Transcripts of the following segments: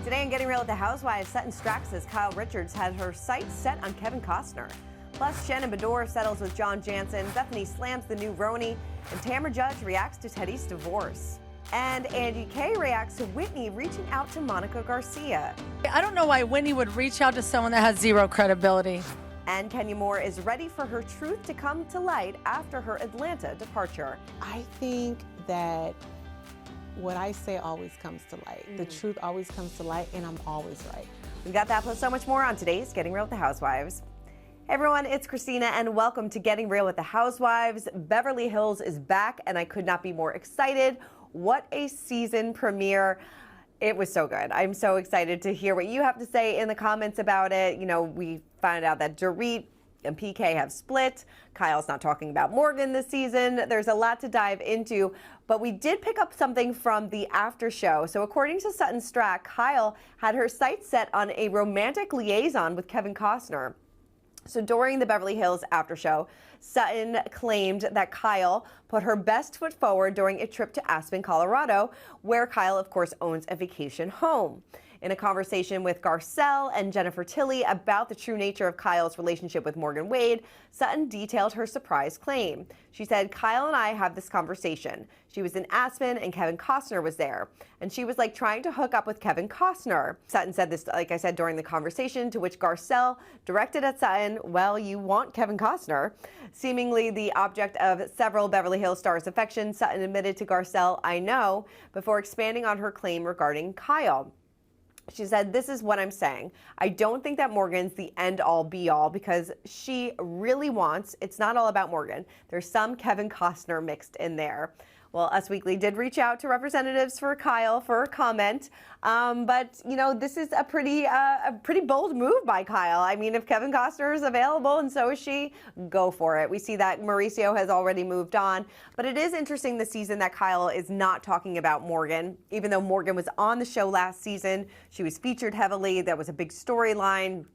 Today in Getting Real with the Housewives, Sutton Strack says Kyle Richards had her sights set on Kevin Costner. Plus, Shannon Beador settles with John Jansen, Bethany slams the new Roni, and Tamar Judge reacts to Teddy's divorce. And Angie K reacts to Whitney reaching out to Monica Garcia. I don't know why Whitney would reach out to someone that has zero credibility. And Kenya Moore is ready for her truth to come to light after her Atlanta departure. I think that what I say always comes to light. The truth always comes to light, and I'm always right. We've got that plus so much more on today's Getting Real with the Housewives. Hey everyone, it's Christina and welcome to Getting Real with the Housewives. Beverly Hills is back and I could not be more excited. What a season premiere. It was so good. I'm so excited to hear what you have to say in the comments about it. You know, we found out that Dorit and PK have split. Kyle's not talking about Morgan this season. There's a lot to dive into, but we did pick up something from the after show. So according to Sutton Strack, Kyle had her sights set on a romantic liaison with Kevin Costner. So during the Beverly Hills after show, Sutton claimed that Kyle put her best foot forward during a trip to Aspen, Colorado, where Kyle, of course, owns a vacation home. In a conversation with Garcia and Jennifer Tilly about the true nature of Kyle's relationship with Morgan Wade, Sutton detailed her surprise claim. She said, Kyle and I have this conversation. She was in Aspen and Kevin Costner was there. And she was like trying to hook up with Kevin Costner. Sutton said this, like I said, during the conversation, to which Garcia directed at Sutton, well, you want Kevin Costner. Seemingly the object of several Beverly Hills stars' affection, Sutton admitted to Garcia, I know, before expanding on her claim regarding Kyle. She said, this is what I'm saying. I don't think that Morgan's the end-all be-all because she really wants, it's not all about Morgan. There's some Kevin Costner mixed in there. Well, Us Weekly did reach out to representatives for Kyle for a comment, but you know, this is a pretty bold move by Kyle. I mean, if Kevin Costner is available and so is she, go for it. We see that Mauricio has already moved on, but it is interesting this season that Kyle is not talking about Morgan, even though Morgan was on the show last season. She was featured heavily. That was a big storyline.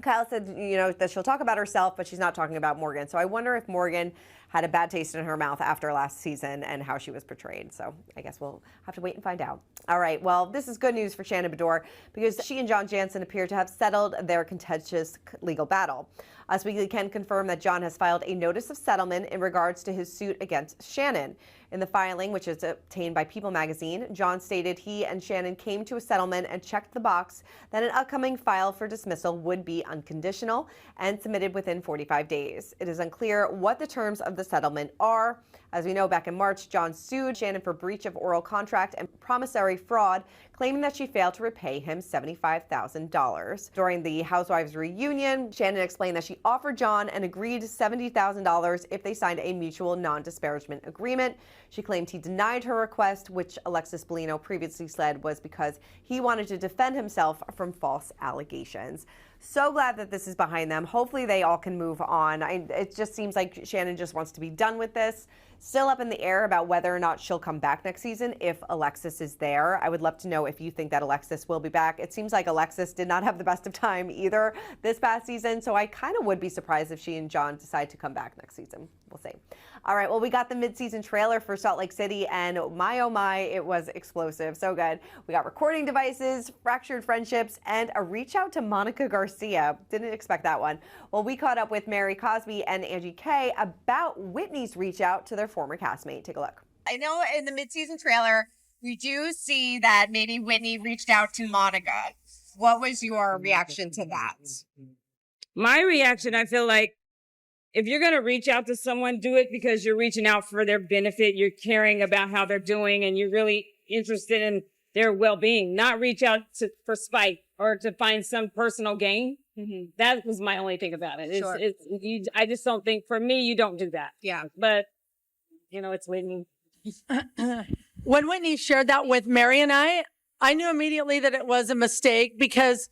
Kyle said, you know, that she'll talk about herself, but she's not talking about Morgan. So I wonder if Morgan had a bad taste in her mouth after last season and how she was portrayed. So I guess we'll have to wait and find out. All right, well, this is good news for Shannon Beador because she and John Jansen appear to have settled their contentious legal battle. Us Weekly can confirm that John has filed a notice of settlement in regards to his suit against Shannon. In the filing, which is obtained by People magazine, John stated he and Shannon came to a settlement and checked the box that an upcoming file for dismissal would be unconditional and submitted within 45 days. It is unclear what the terms of the settlement are. As we know, back in March, John sued Shannon for breach of oral contract and promissory fraud, claiming that she failed to repay him $75,000. During the Housewives reunion, Shannon explained that she offered John an agreed $70,000 if they signed a mutual non-disparagement agreement. She claimed he denied her request, which Alexis Bellino previously said was because he wanted to defend himself from false allegations. So glad that this is behind them. Hopefully they all can move on. It just seems like Shannon just wants to be done with this. Still up in the air about whether or not she'll come back next season if Alexis is there. I would love to know if you think that Alexis will be back. It seems like Alexis did not have the best of time either this past season, so I kind of would be surprised if she and John decide to come back next season. We'll see. All right, well, we got the mid-season trailer for Salt Lake City, and my, oh my, it was explosive. So good. We got recording devices, fractured friendships, and a reach out to Monica Garcia. Didn't expect that one. Well, we caught up with Mary Cosby and Angie K about Whitney's reach out to their former castmate. Take a look. I know in the mid-season trailer, we do see that maybe Whitney reached out to Monica. What was your reaction to that? My reaction, I feel like if you're going to reach out to someone, do it because you're reaching out for their benefit. You're caring about how they're doing and you're really interested in their well-being, not reach out for spite or to find some personal gain. Mm-hmm. That was my only thing about it. Sure. I just don't think, for me, you don't do that. Yeah. But, you know, it's Whitney. When Whitney shared that with Mary and I knew immediately that it was a mistake because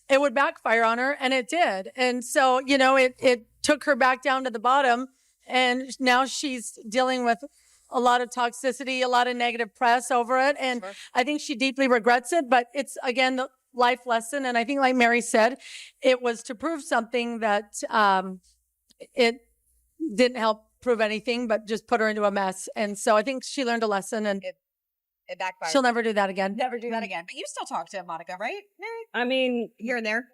it would backfire on her, and it did. And so, you know, it took her back down to the bottom, and now she's dealing with a lot of toxicity, a lot of negative press over it. And sure. I think she deeply regrets it, but it's, again, the life lesson. And I think, like Mary said, it was to prove something that it didn't help prove anything, but just put her into a mess. And so I think she learned a lesson. And It backfired. She'll never do that again. never do that again. But you still talk to Monica, right? Mary? I mean, Here and there.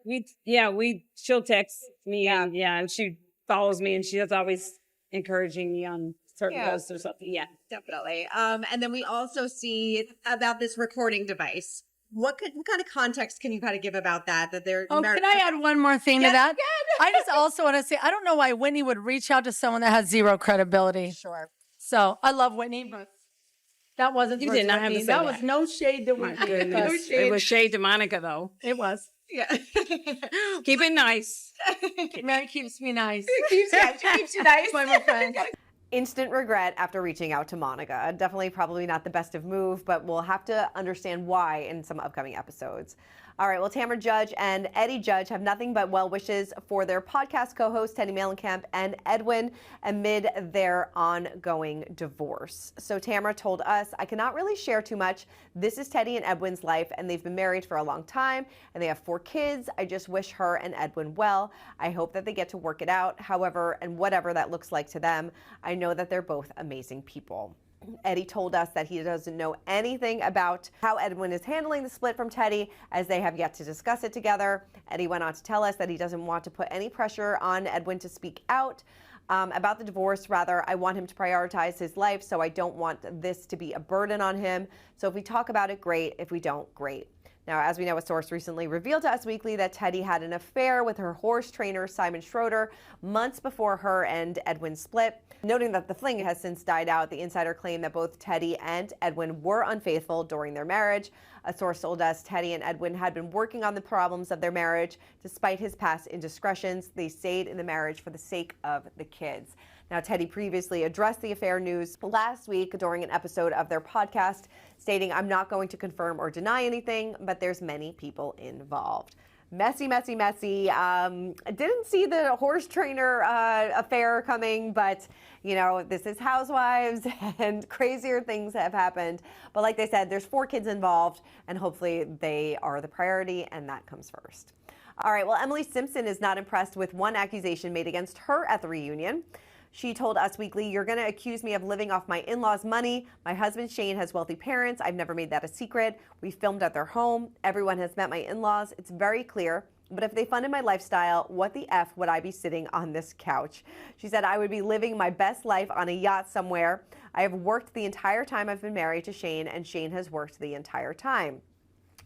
she'll text me Yeah. and she follows me and she's always encouraging me on certain posts or something. Yeah. Definitely. And then we also see about this recording device. What kind of context can you kind of give about that? That they're Oh, can I add one more thing to that? I just also want to say, I don't know why Whitney would reach out to someone that has zero credibility. Sure. So I love Whitney, but that wasn't. You towards did not have to Whitney. say that. that. Was no shade to My Whitney. goodness. It was shade to Monica though. It was. Yeah. Keep it nice. Mary keeps me nice. She keeps you nice. My friend. Instant regret after reaching out to Monica. Definitely probably not the best of move, but we'll have to understand why in some upcoming episodes. All right, well, Tamar Judge and Eddie Judge have nothing but well wishes for their podcast co-hosts Teddy Mellencamp and Edwin amid their ongoing divorce. So Tamara told us, I cannot really share too much. This is Teddy and Edwin's life, and they've been married for a long time, and they have 4 kids. I just wish her and Edwin well. I hope that they get to work it out, however, and whatever that looks like to them. I know that they're both amazing people. Eddie told us that he doesn't know anything about how Edwin is handling the split from Teddy, as they have yet to discuss it together. Eddie went on to tell us that he doesn't want to put any pressure on Edwin to speak out about the divorce. Rather, I want him to prioritize his life, so I don't want this to be a burden on him. So if we talk about it, great. If we don't, great. Now, as we know, a source recently revealed to Us Weekly that Teddy had an affair with her horse trainer, Simon Schroeder, months before her and Edwin split. Noting that the fling has since died out, the insider claimed that both Teddy and Edwin were unfaithful during their marriage. A source told us Teddy and Edwin had been working on the problems of their marriage. Despite his past indiscretions, they stayed in the marriage for the sake of the kids. Now, Teddy previously addressed the affair news last week during an episode of their podcast, stating, I'm not going to confirm or deny anything, but there's many people involved. Messy, messy, messy. I didn't see the horse trainer affair coming, but, you know, this is Housewives and crazier things have happened. But like they said, there's 4 kids involved, and hopefully they are the priority, and that comes first. All right, well, Emily Simpson is not impressed with one accusation made against her at the reunion. She told Us Weekly, you're going to accuse me of living off my in-laws' money. My husband, Shane, has wealthy parents. I've never made that a secret. We filmed at their home. Everyone has met my in-laws. It's very clear. But if they funded my lifestyle, what the F would I be sitting on this couch? She said, I would be living my best life on a yacht somewhere. I have worked the entire time I've been married to Shane, and Shane has worked the entire time.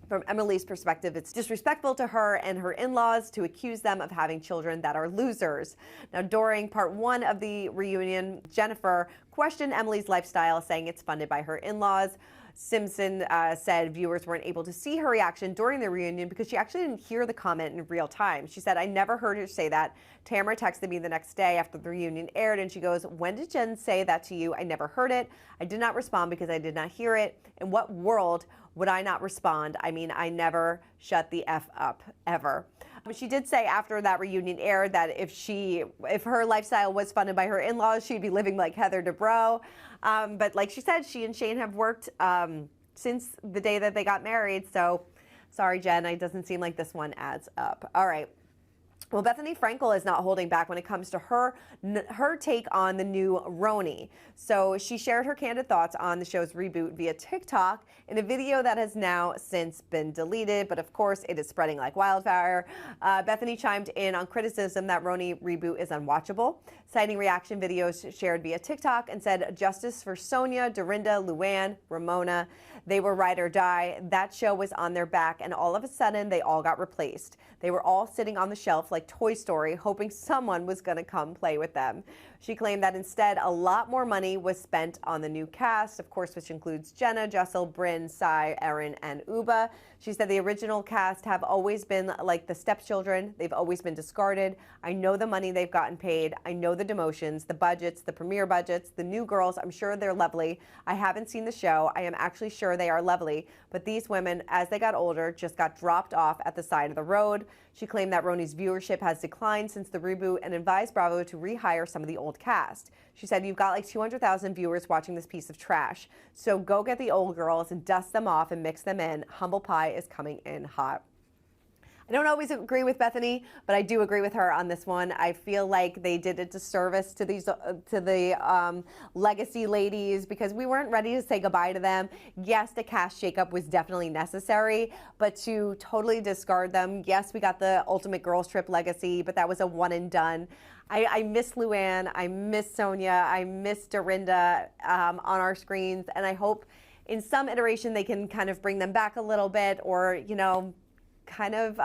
From Emily's perspective, it's disrespectful to her and her in-laws to accuse them of having children that are losers. Now, during part 1 of the reunion, Jennifer questioned Emily's lifestyle, saying it's funded by her in-laws. Simpson said viewers weren't able to see her reaction during the reunion because she actually didn't hear the comment in real time. She said, I never heard her say that. Tamara texted me the next day after the reunion aired, and she goes, when did Jen say that to you? I never heard it. I did not respond because I did not hear it. In what world would I not respond? I mean, I never shut the F up, ever. She did say after that reunion aired that if her lifestyle was funded by her in-laws, she'd be living like Heather Dubrow. But like she said, she and Shane have worked since the day that they got married. So sorry, Jen, it doesn't seem like this one adds up. All right. Well, Bethany Frankle is not holding back when it comes to her take on the new RHOBH. So she shared her candid thoughts on the show's reboot via TikTok in a video that has now since been deleted, but of course it is spreading like wildfire. Bethany chimed in on criticism that RHOBH reboot is unwatchable, citing reaction videos shared via TikTok, and said, justice for Sonia, Dorinda, Luann, Ramona. They were ride or die. That show was on their back, and all of a sudden they all got replaced. They were all sitting on the shelf like Toy Story, hoping someone was going to come play with them. She claimed that instead a lot more money was spent on the new cast, of course, which includes Jenna, Jessel, Brynn, Sai, Erin, and Uba. She said the original cast have always been like the stepchildren. They've always been discarded. I know the money they've gotten paid. I know the demotions, the budgets, the premiere budgets, the new girls. I'm sure they're lovely. I haven't seen the show. I am actually sure they are lovely. But these women, as they got older, just got dropped off at the side of the road. She claimed that RHOBH's viewership has declined since the reboot and advised Bravo to rehire some of the old cast. She said, you've got like 200,000 viewers watching this piece of trash. So go get the old girls and dust them off and mix them in. Humble pie is coming in hot. I don't always agree with Bethany, but I do agree with her on this one. I feel like they did a disservice to the legacy ladies because we weren't ready to say goodbye to them. Yes, the cast shakeup was definitely necessary, but to totally discard them, yes, we got the Ultimate Girls Trip legacy, but that was a one and done. I miss Luann, I miss Sonia, I miss Dorinda on our screens, and I hope in some iteration they can kind of bring them back a little bit, or, you know, kind of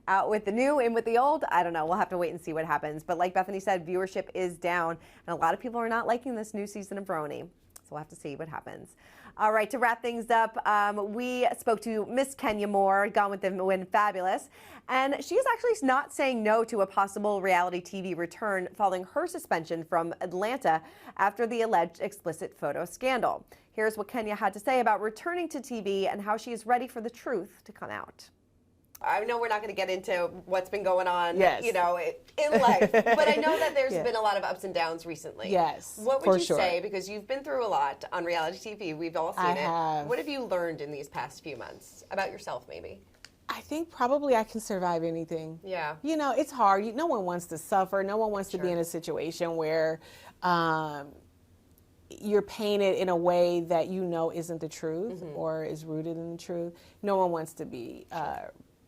out with the new, in with the old. I don't know. We'll have to wait and see what happens. But like Bethany said, viewership is down, and a lot of people are not liking this new season of Roni. So we'll have to see what happens. All right, to wrap things up, we spoke to Miss Kenya Moore, Gone with the Wind Fabulous, and she is actually not saying no to a possible reality TV return following her suspension from Atlanta after the alleged explicit photo scandal. Here's what Kenya had to say about returning to TV and how she is ready for the truth to come out. I know we're not going to get into what's been going on, you know, in life, but I know that there's been a lot of ups and downs recently. Yes, what would you say, because you've been through a lot on reality TV, we've all seen it. What have you learned in these past few months about yourself, maybe? I think probably I can survive anything. Yeah. You know, it's hard. No one wants to suffer. No one wants to be in a situation where you're painted in a way that you know isn't the truth or is rooted in the truth. No one wants to be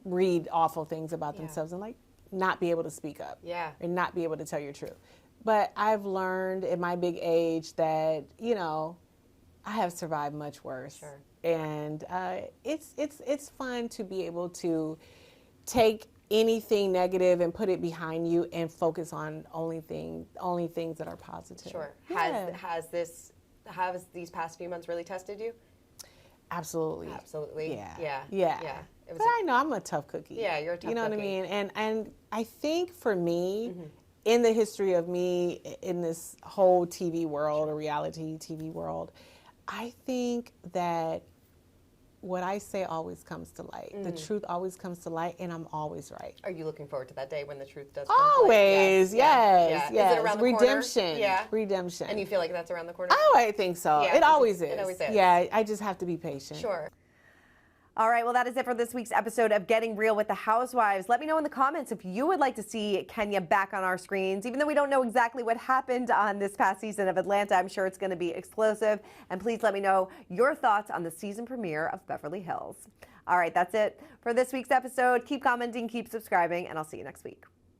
read awful things about themselves and like not be able to speak up and not be able to tell your truth. But I've learned at my big age that, you know, I have survived much worse. And it's fun to be able to take anything negative and put it behind you and focus on only things that are positive. Has these past few months really tested you? Absolutely. Yeah. But I know I'm a tough cookie. Yeah, you're a tough cookie. You know what I mean? And I think for me, in the history of me, in this whole TV world, or reality TV world, I think that what I say always comes to light. The truth always comes to light, and I'm always right. Are you looking forward to that day when the truth does come always, to light? Yes. Is it around the redemption. corner? Yeah. Redemption. And you feel like that's around the corner? Oh, I think so. It always is. It always is. Yeah, I just have to be patient. Sure. All right, well, that is it for this week's episode of Getting Real with the Housewives. Let me know in the comments if you would like to see Kenya back on our screens. Even though we don't know exactly what happened on this past season of Atlanta, I'm sure it's going to be explosive. And please let me know your thoughts on the season premiere of Beverly Hills. All right, that's it for this week's episode. Keep commenting, keep subscribing, and I'll see you next week.